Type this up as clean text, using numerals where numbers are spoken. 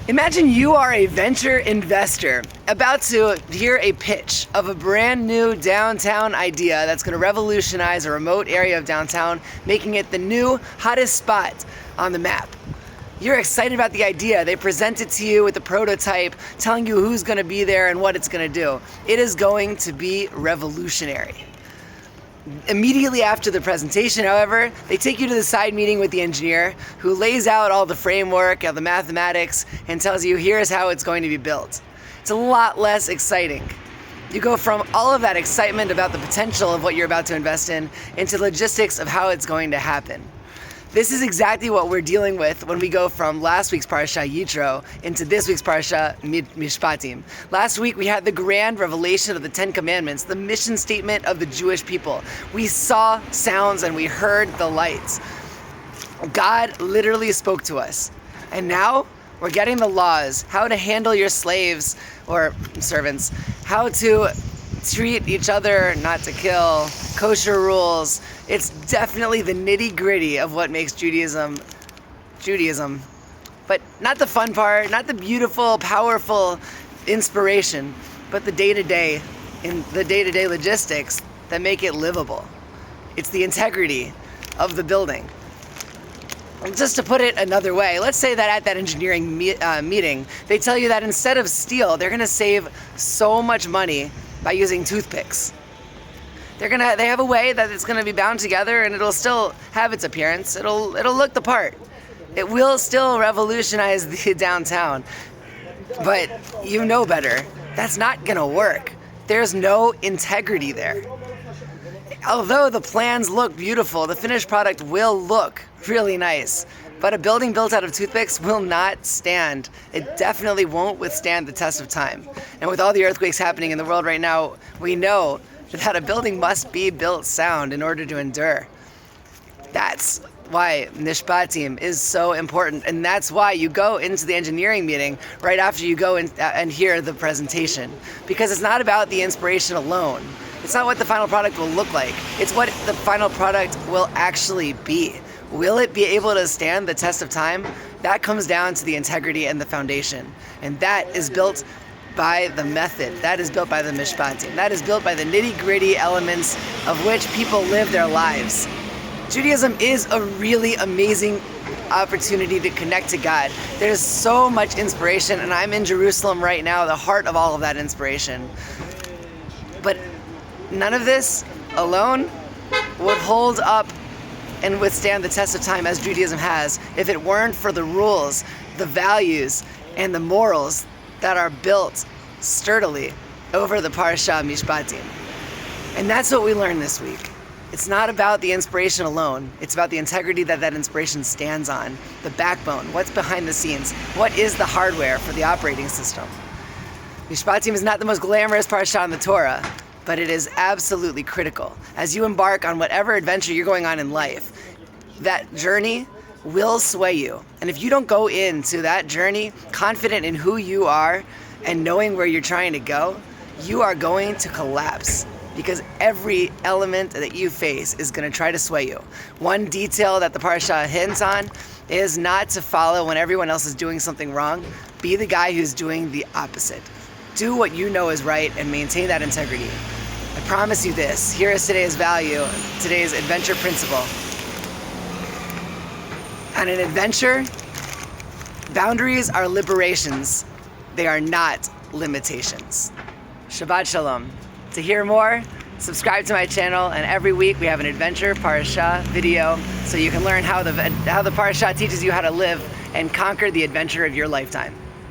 Imagine you are a venture investor about to hear a pitch of a brand new downtown idea that's going to revolutionize a remote area of downtown, making it the new hottest spot on the map. You're excited about the idea. They present it to you with a prototype, telling you who's going to be there and what it's going to do. It is going to be revolutionary. Immediately after the presentation, however, they take you to the side meeting with the engineer who lays out all the framework of the mathematics and tells you here's how it's going to be built. It's a lot less exciting. You go from all of that excitement about the potential of what you're about to invest in into logistics of how it's going to happen. This is exactly what we're dealing with when we go from last week's Parsha, Yitro, into this week's Parsha, Mishpatim. Last week we had the grand revelation of the Ten Commandments, the mission statement of the Jewish people. We saw sounds and we heard the lights. God literally spoke to us. And now we're getting the laws, how to handle your slaves or servants, how to treat each other, not to kill, kosher rules. It's definitely the nitty-gritty of what makes Judaism. But not the fun part, not the beautiful, powerful inspiration, but the day-to-day logistics that make it livable. It's the integrity of the building. Just to put it another way, let's say that at that engineering meeting, they tell you that instead of steel, they're gonna save so much money by using toothpicks. They have a way that it's gonna be bound together and it'll still have its appearance. It'll look the part. It will still revolutionize the downtown. But you know better. That's not gonna work. There's no integrity there. Although the plans look beautiful, the finished product will look really nice. But a building built out of toothpicks will not stand. It definitely won't withstand the test of time. And with all the earthquakes happening in the world right now, we know that a building must be built sound in order to endure. That's why Mishpatim is so important, and that's why you go into the engineering meeting right after you go in and hear the presentation. Because it's not about the inspiration alone. It's not what the final product will look like. It's what the final product will actually be. Will it be able to stand the test of time? That comes down to the integrity and the foundation. And that is built by the method. That is built by the Mishpatim. That is built by the nitty-gritty elements of which people live their lives. Judaism is a really amazing opportunity to connect to God. There's so much inspiration, and I'm in Jerusalem right now, the heart of all of that inspiration. But none of this alone would hold up and withstand the test of time as Judaism has if it weren't for the rules, the values, and the morals that are built sturdily over the Parsha Mishpatim. And that's what we learned this week. It's not about the inspiration alone. It's about the integrity that that inspiration stands on, the backbone, what's behind the scenes, what is the hardware for the operating system. Mishpatim is not the most glamorous Parsha in the Torah, but it is absolutely critical. As you embark on whatever adventure you're going on in life, that journey will sway you. And if you don't go into that journey confident in who you are and knowing where you're trying to go, you are going to collapse because every element that you face is going to try to sway you. One detail that the Parsha hints on is not to follow when everyone else is doing something wrong. Be the guy who's doing the opposite. Do what you know is right and maintain that integrity. I promise you this. Here is today's value, today's adventure principle. On an adventure, boundaries are liberations. They are not limitations. Shabbat Shalom. To hear more, subscribe to my channel, and every week we have an adventure Parsha video so you can learn how the Parsha teaches you how to live and conquer the adventure of your lifetime.